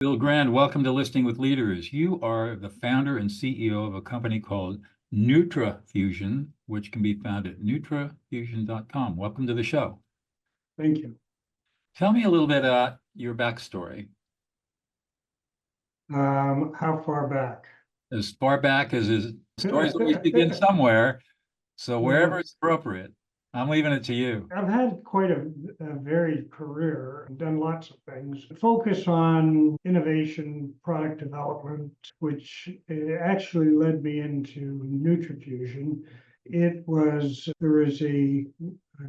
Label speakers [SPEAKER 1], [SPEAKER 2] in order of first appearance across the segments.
[SPEAKER 1] Bill Grand, welcome to Listing with Leaders. You are the founder and CEO of a company called NutriFusion, which can be found at NutriFusion.com. Welcome to the show.
[SPEAKER 2] Thank you.
[SPEAKER 1] Tell me a little bit about your backstory.
[SPEAKER 2] How far back?
[SPEAKER 1] As far back as his stories always begin somewhere, so wherever it's appropriate. I'm leaving it to you.
[SPEAKER 2] I've had quite a varied career. I've done lots of things. Focus on innovation, product development, which actually led me into NutriFusion. There was a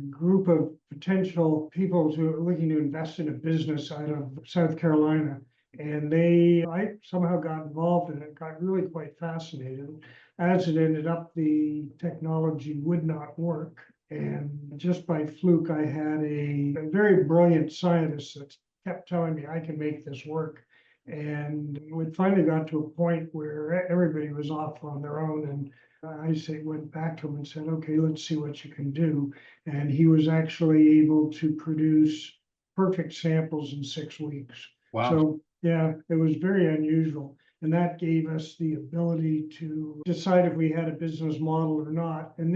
[SPEAKER 2] group of potential people who were looking to invest in a business out of South Carolina. And I somehow got involved in it, got really quite fascinated. As it ended up, the technology would not work. And just by fluke, I had a very brilliant scientist that kept telling me I can make this work. And we finally got to a point where everybody was off on their own. And went back to him and said, okay, let's see what you can do. And he was actually able to produce perfect samples in 6 weeks.
[SPEAKER 1] Wow.
[SPEAKER 2] So yeah, it was very unusual. And that gave us the ability to decide if we had a business model or not. And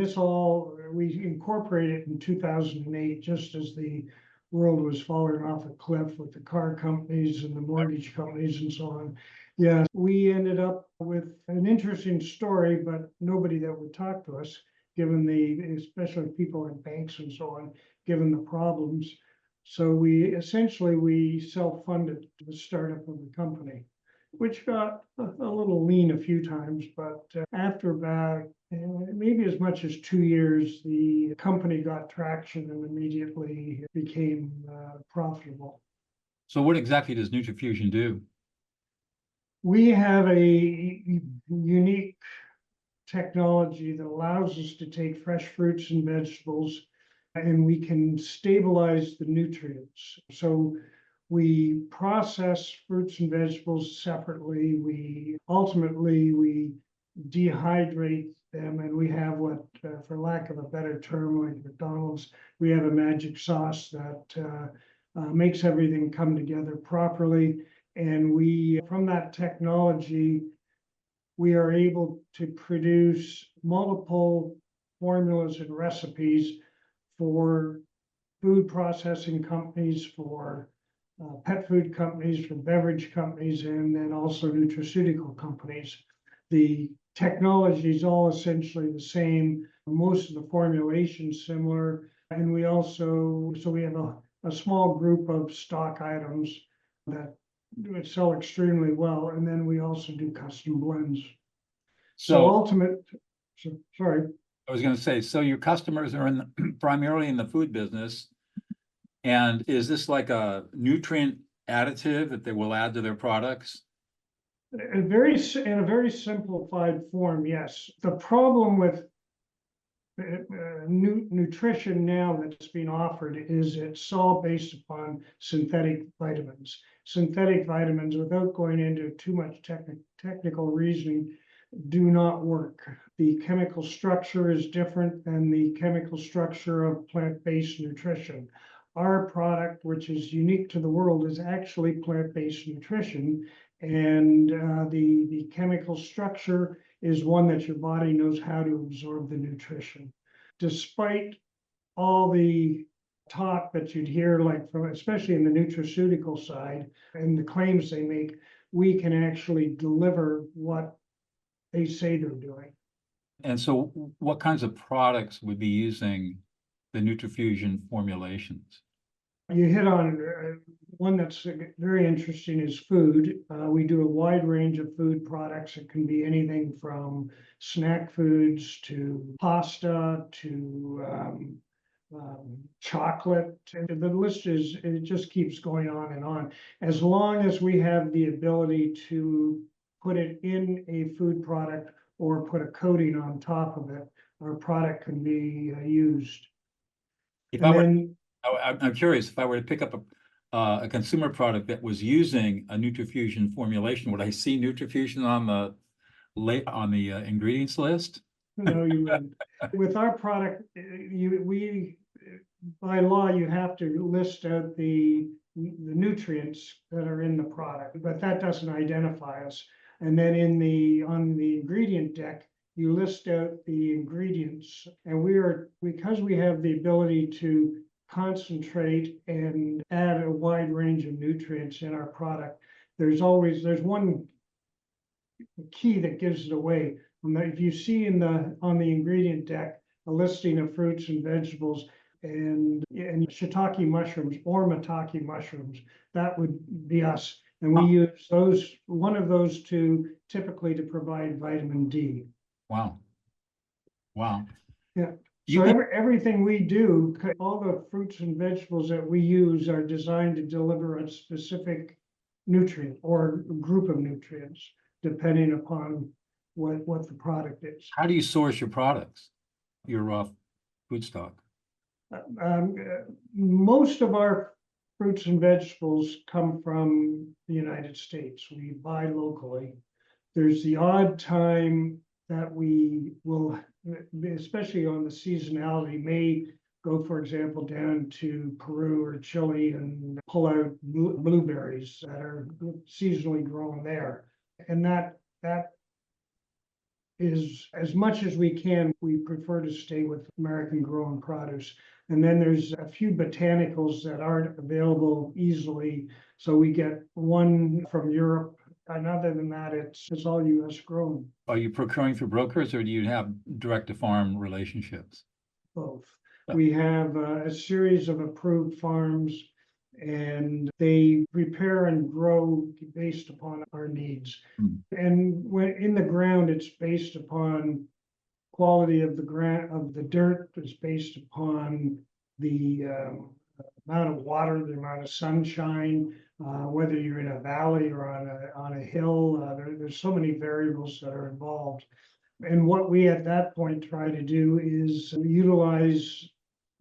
[SPEAKER 2] we incorporated in 2008, just as the world was falling off a cliff with the car companies and the mortgage companies and so on. Yeah, we ended up with an interesting story, but nobody that would talk to us, especially people in banks and so on, given the problems. So we self-funded the startup of the company, which got a little lean a few times, but after about maybe as much as 2 years, the company got traction and immediately became profitable.
[SPEAKER 1] So what exactly does NutriFusion do?
[SPEAKER 2] We have a unique technology that allows us to take fresh fruits and vegetables, and we can stabilize the nutrients. So we process fruits and vegetables separately. We dehydrate them, and we have what, for lack of a better term, like McDonald's, we have a magic sauce that makes everything come together properly. And from that technology, we are able to produce multiple formulas and recipes for food processing companies, for pet food companies, for beverage companies, and then also nutraceutical companies. The technology is all essentially the same. Most of the formulation similar, and we have a small group of stock items that sell extremely well, and then we also do custom blends. Sorry.
[SPEAKER 1] I was going to say, so your customers are primarily in the food business. And is this like a nutrient additive that they will add to their products?
[SPEAKER 2] In a very simplified form, yes. The problem with nutrition now that's being offered is it's all based upon synthetic vitamins. Synthetic vitamins, without going into too much technical reasoning, do not work. The chemical structure is different than the chemical structure of plant-based nutrition. Our product, which is unique to the world, is actually plant-based nutrition, and the chemical structure is one that your body knows how to absorb the nutrition. Despite all the talk that you'd hear, especially in the nutraceutical side, and the claims they make, we can actually deliver what they say they're doing.
[SPEAKER 1] And so what kinds of products would be using the NutriFusion formulations?
[SPEAKER 2] You hit on one that's very interesting is food. We do a wide range of food products. It can be anything from snack foods to pasta to chocolate. And the list it just keeps going on and on. As long as we have the ability to put it in a food product or put a coating on top of it, our product can be used.
[SPEAKER 1] I'm curious, if I were to pick up a consumer product that was using a NutriFusion formulation, would I see NutriFusion on the ingredients list?
[SPEAKER 2] No, you wouldn't. With our product, by law, you have to list out the the nutrients that are in the product, but that doesn't identify us. And then on the ingredient deck, you list out the ingredients, and because we have the ability to concentrate and add a wide range of nutrients in our product, there's one key that gives it away. If you see on the ingredient deck a listing of fruits and vegetables and shiitake mushrooms or maitake mushrooms, that would be us. And we use one of those two typically to provide vitamin D.
[SPEAKER 1] Wow. Wow.
[SPEAKER 2] Yeah. So everything we do, all the fruits and vegetables that we use are designed to deliver a specific nutrient or group of nutrients, depending upon what the product is.
[SPEAKER 1] How do you source your products, your raw food stock?
[SPEAKER 2] Most of our fruits and vegetables come from the United States. We buy locally. There's the odd time that we will, especially on the seasonality, may go, for example, down to Peru or Chile and pull out blueberries that are seasonally grown there. And that is, as much as we can, we prefer to stay with American grown produce. And then there's a few botanicals that aren't available easily. So we get one from Europe. And other than that, it's all US grown.
[SPEAKER 1] Are you procuring through brokers, or do you have direct to farm relationships?
[SPEAKER 2] Both. We have a series of approved farms, and they prepare and grow based upon our needs. And when in the ground, it's based upon quality of the dirt. It's based upon the amount of water, the amount of sunshine, whether you're in a valley or on a hill. There's so many variables that are involved. And what we at that point try to do is utilize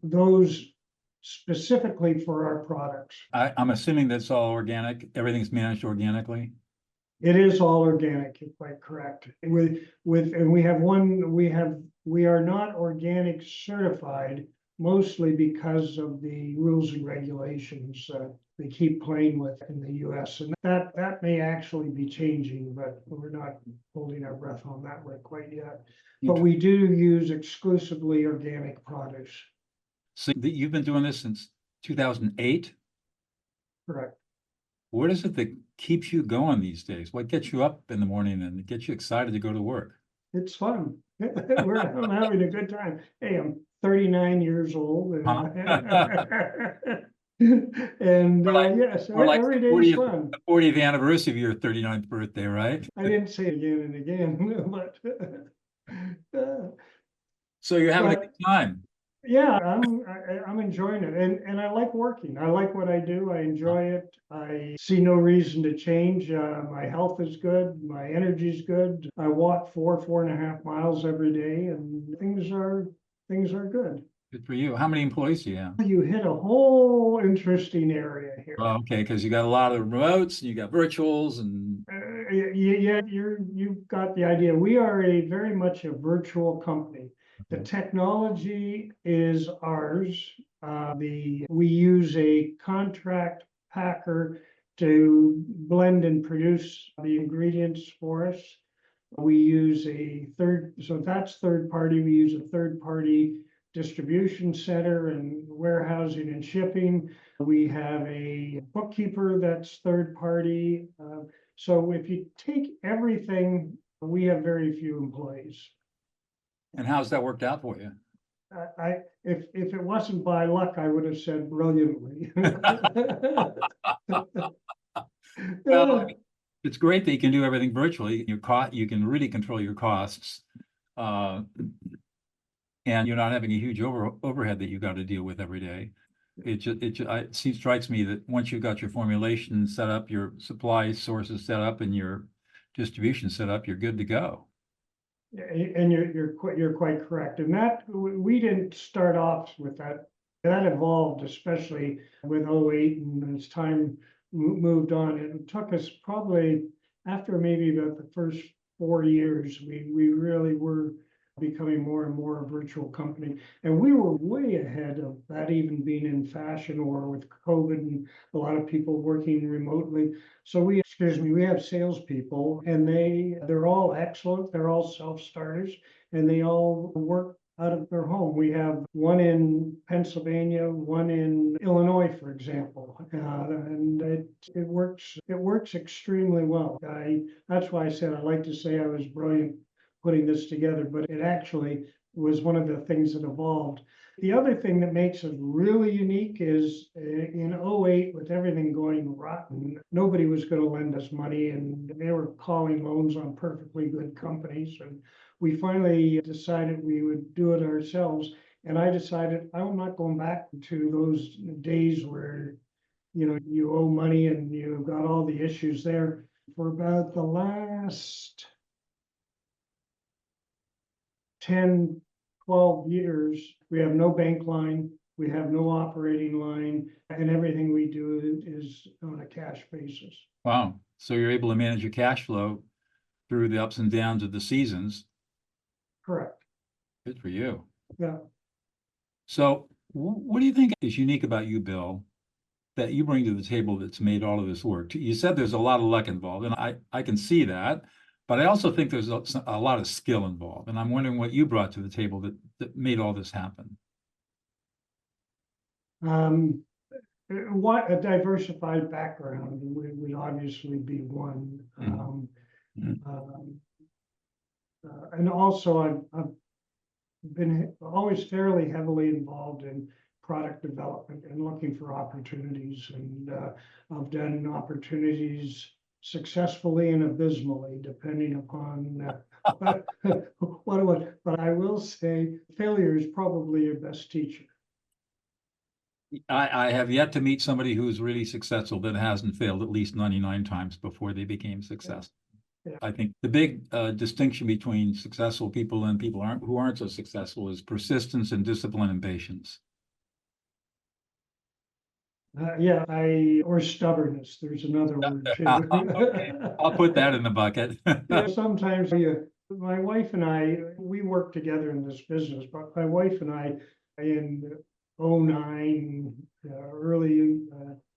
[SPEAKER 2] those specifically for our products.
[SPEAKER 1] I'm assuming that's all organic. Everything's managed organically.
[SPEAKER 2] It is all organic, you're quite correct. And we are not organic certified, mostly because of the rules and regulations they keep playing with in the US. And that may actually be changing, but we're not holding our breath on that one quite yet. But we do use exclusively organic products.
[SPEAKER 1] So you've been doing this since 2008?
[SPEAKER 2] Correct.
[SPEAKER 1] What is it that keeps you going these days? What gets you up in the morning and gets you excited to go to work?
[SPEAKER 2] It's fun. I'm having a good time. Hey, I'm 39 years old. And yes, every day is fun.
[SPEAKER 1] The 40th anniversary of your 39th birthday, right?
[SPEAKER 2] I didn't say it again and again, but
[SPEAKER 1] so you're having a good time.
[SPEAKER 2] Yeah, I'm enjoying it, and I like working. I like what I do. I enjoy it. I see no reason to change. My health is good. My energy is good. I walk 4.5 miles every day, and things are good.
[SPEAKER 1] Good for you. How many employees do you have?
[SPEAKER 2] You hit a whole interesting area here.
[SPEAKER 1] Oh, okay, because you got a lot of remotes and you got virtuals and.
[SPEAKER 2] Yeah, you've got the idea. We are very much a virtual company. The technology is ours. We use a contract packer to blend and produce the ingredients for us. We use that's third party. We use a third party distribution center and warehousing and shipping. We have a bookkeeper that's third party. So if you take everything, we have very few employees.
[SPEAKER 1] And how's that worked out for you?
[SPEAKER 2] If it wasn't by luck, I would have said brilliantly.
[SPEAKER 1] Well, it's great that you can do everything virtually. You can really control your costs, and you're not having a huge overhead that you got to deal with every day. It strikes me that once you've got your formulation set up, your supply sources set up, and your distribution set up, you're good to go.
[SPEAKER 2] And you're quite correct. And that we didn't start off with that. That evolved, especially with 08, and as time moved on. It took us probably after maybe about the first 4 years, we really were becoming more and more a virtual company. And we were way ahead of that even being in fashion, or with COVID and a lot of people working remotely. So we have salespeople, and they're all excellent. They're all self-starters, and they all work out of their home. We have one in Pennsylvania, one in Illinois, for example, and it works extremely well. That's why I said I like to say I was brilliant putting this together, but it actually was one of the things that evolved. The other thing that makes it really unique is in '08, with everything going rotten, nobody was going to lend us money, and they were calling loans on perfectly good companies. And we finally decided we would do it ourselves. And I decided I'm not going back to those days where, you owe money and you've got all the issues there. For about the last 10, 12 years, we have no bank line, we have no operating line, and everything we do is on a cash basis.
[SPEAKER 1] Wow. So you're able to manage your cash flow through the ups and downs of the seasons.
[SPEAKER 2] Correct.
[SPEAKER 1] Good for you.
[SPEAKER 2] Yeah.
[SPEAKER 1] So what do you think is unique about you, Bill, that you bring to the table that's made all of this work? You said there's a lot of luck involved, and I can see that, but I also think there's a lot of skill involved. And I'm wondering what you brought to the table that made all this happen.
[SPEAKER 2] What a diversified background would obviously be one. And also I've been always fairly heavily involved in product development and looking for opportunities. And I've done opportunities successfully and abysmally, depending upon but I will say failure is probably your best teacher.
[SPEAKER 1] I have yet to meet somebody who's really successful that hasn't failed at least 99 times before they became successful.
[SPEAKER 2] Yeah.
[SPEAKER 1] I think the big distinction between successful people and people who aren't so successful is persistence and discipline and patience.
[SPEAKER 2] Or stubbornness. There's another word too.
[SPEAKER 1] Okay. I'll put that in the bucket.
[SPEAKER 2] Sometimes my wife and I, we work together in this business, but my wife and I in '09, early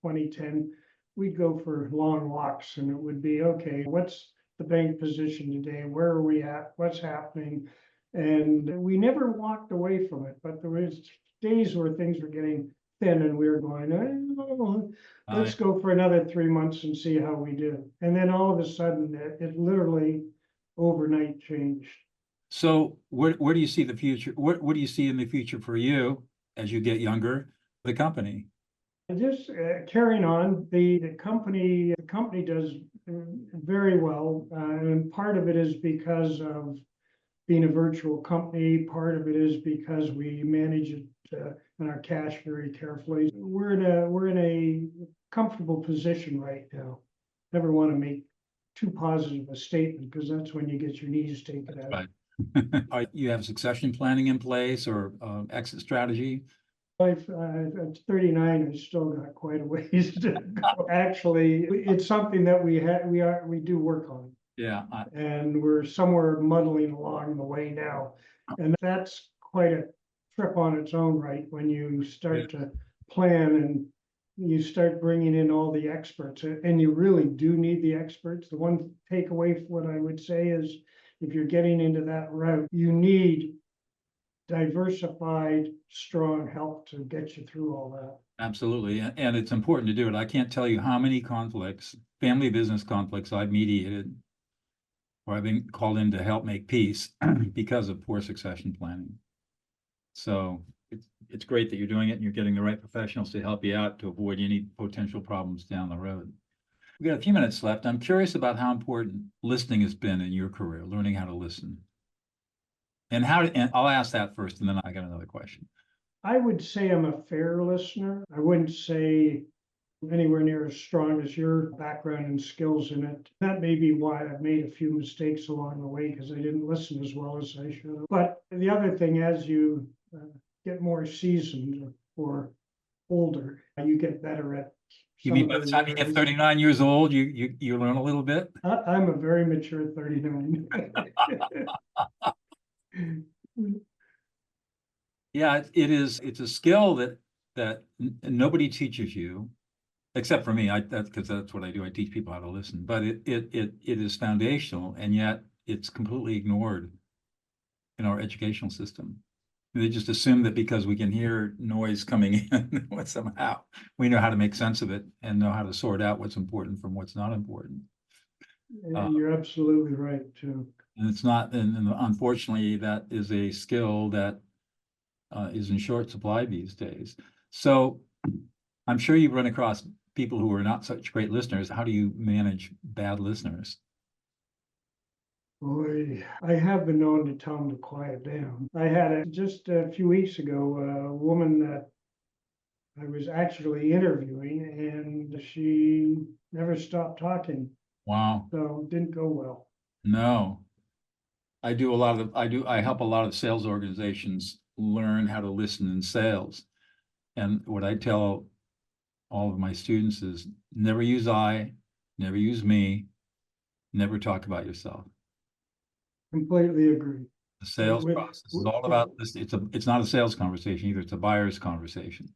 [SPEAKER 2] 2010, we'd go for long walks, and it would be, okay, what's the bank position today? Where are we at? What's happening? And we never walked away from it, but there was days where things were getting thin, and we were going, oh, let's go for another 3 months and see how we do. And then all of a sudden, it literally overnight changed.
[SPEAKER 1] So where do you see the future? What do you see in the future for you as you get younger, the company?
[SPEAKER 2] Just carrying on, the company does very well, and part of it is because of being a virtual company. Part of it is because we manage it and our cash very carefully. We're in a comfortable position right now. Never want to make too positive a statement, because that's when you get your knees taken out.
[SPEAKER 1] Right. You have succession planning in place, or exit strategy?
[SPEAKER 2] At 39, I still got quite a ways to go. Actually, it's something that we do work on.
[SPEAKER 1] Yeah.
[SPEAKER 2] And we're somewhere muddling along the way now. And that's quite a trip on its own, right? When you start to plan and you start bringing in all the experts, and you really do need the experts. The one takeaway, what I would say is, if you're getting into that route, you need diversified, strong help to get you through all that.
[SPEAKER 1] Absolutely. And it's important to do it. I can't tell you how many conflicts, family business conflicts, I've mediated, or I've been called in to help make peace because of poor succession planning. So it's great that you're doing it, and you're getting the right professionals to help you out to avoid any potential problems down the road. We've got a few minutes left. I'm curious about how important listening has been in your career, learning how to listen. And I'll ask that first, and then I got another question.
[SPEAKER 2] I would say I'm a fair listener. I wouldn't say anywhere near as strong as your background and skills in it. That may be why I've made a few mistakes along the way, because I didn't listen as well as I should have. But the other thing, as you get more seasoned or older, you get better at.
[SPEAKER 1] You mean by the time you get 39 years old, you learn a little bit?
[SPEAKER 2] I'm a very mature 39.
[SPEAKER 1] Yeah, it is. It's a skill that nobody teaches you, except for me. Because that's what I do. I teach people how to listen. But it is foundational, and yet it's completely ignored in our educational system. They just assume that because we can hear noise coming in, somehow we know how to make sense of it and know how to sort out what's important from what's not important.
[SPEAKER 2] You're absolutely right, too.
[SPEAKER 1] And it's not, and unfortunately, that is a skill that is in short supply these days. So I'm sure you've run across people who are not such great listeners. How do you manage bad listeners?
[SPEAKER 2] Boy, I have been known to tell them to quiet down. I had just a few weeks ago, a woman that I was actually interviewing, and she never stopped talking,
[SPEAKER 1] Wow.
[SPEAKER 2] so it didn't go well.
[SPEAKER 1] No. I help a lot of sales organizations learn how to listen in sales. And what I tell all of my students is never use I, never use me, never talk about yourself.
[SPEAKER 2] Completely agree.
[SPEAKER 1] The sales process is all about this. It's not a sales conversation either. It's a buyer's conversation.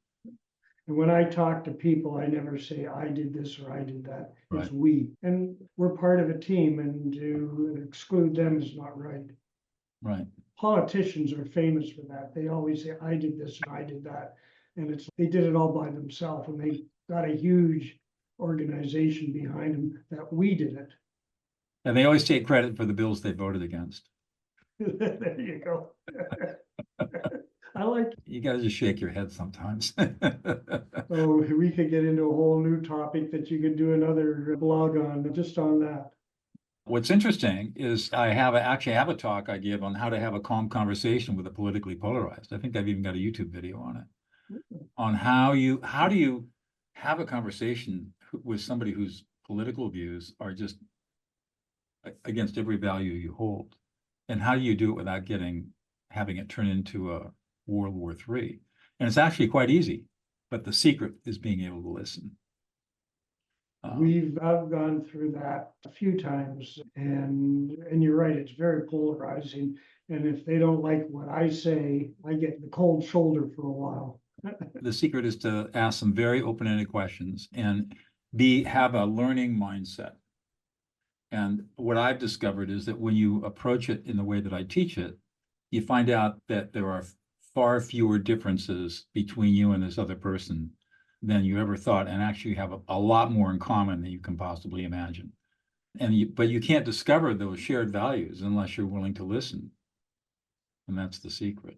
[SPEAKER 2] And when I talk to people, I never say I did this or I did that. It's
[SPEAKER 1] Right.
[SPEAKER 2] we. And we're part of a team, and to exclude them is not right.
[SPEAKER 1] Right.
[SPEAKER 2] Politicians are famous for that. They always say, I did this and I did that. And they did it all by themselves, and they got a huge organization behind them that we did it.
[SPEAKER 1] And they always take credit for the bills they voted against.
[SPEAKER 2] There you go. I like.
[SPEAKER 1] You got to just shake your head sometimes.
[SPEAKER 2] Oh, we could get into a whole new topic that you could do another blog on, just on that.
[SPEAKER 1] What's interesting is actually have a talk I give on how to have a calm conversation with a politically polarized. I think I've even got a YouTube video on it, on how do you have a conversation with somebody whose political views are just against every value you hold, and how do you do it without having it turn into a World War III? And it's actually quite easy, but the secret is being able to listen.
[SPEAKER 2] I've gone through that a few times, and you're right, it's very polarizing. And if they don't like what I say, I get the cold shoulder for a while.
[SPEAKER 1] The secret is to ask some very open-ended questions and have a learning mindset. And what I've discovered is that when you approach it in the way that I teach it, you find out that there are far fewer differences between you and this other person than you ever thought, and actually have a lot more in common than you can possibly imagine. But you can't discover those shared values unless you're willing to listen. And that's the secret.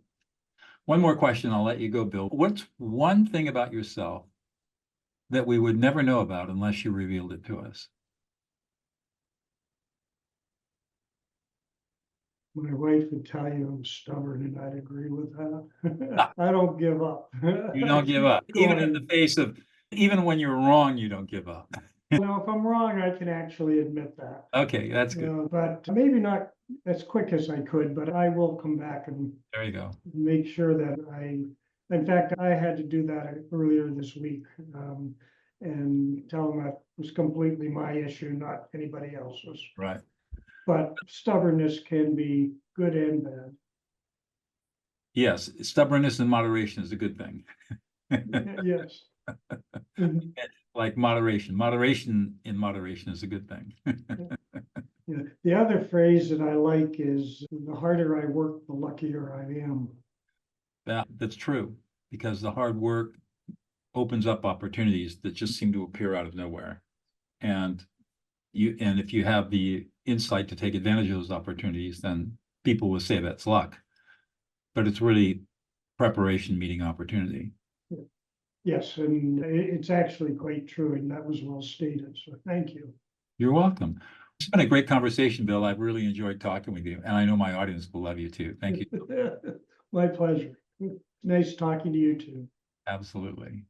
[SPEAKER 1] One more question, I'll let you go, Bill. What's one thing about yourself that we would never know about unless you revealed it to us?
[SPEAKER 2] My wife would tell you I'm stubborn, and I'd agree with that. I don't give up.
[SPEAKER 1] You don't give up. Even in the face of, even when you're wrong, you don't give up.
[SPEAKER 2] Now, if I'm wrong, I can actually admit that.
[SPEAKER 1] Okay, that's good.
[SPEAKER 2] But maybe not as quick as I could, but I will come back and
[SPEAKER 1] There you go.
[SPEAKER 2] make sure that in fact, I had to do that earlier this week. And tell them that was completely my issue, not anybody else's.
[SPEAKER 1] Right.
[SPEAKER 2] But stubbornness can be good and bad.
[SPEAKER 1] Yes, stubbornness and moderation is a good thing.
[SPEAKER 2] Yes.
[SPEAKER 1] Like moderation. Moderation is a good thing.
[SPEAKER 2] Yeah. The other phrase that I like is, the harder I work, the luckier I am.
[SPEAKER 1] That's true, because the hard work opens up opportunities that just seem to appear out of nowhere. And if you have the insight to take advantage of those opportunities, then people will say that's luck. But it's really preparation meeting opportunity.
[SPEAKER 2] Yes, and it's actually quite true, and that was well stated, so thank you.
[SPEAKER 1] You're welcome. It's been a great conversation, Bill. I've really enjoyed talking with you, and I know my audience will love you too. Thank you.
[SPEAKER 2] My pleasure. Nice talking to you too.
[SPEAKER 1] Absolutely.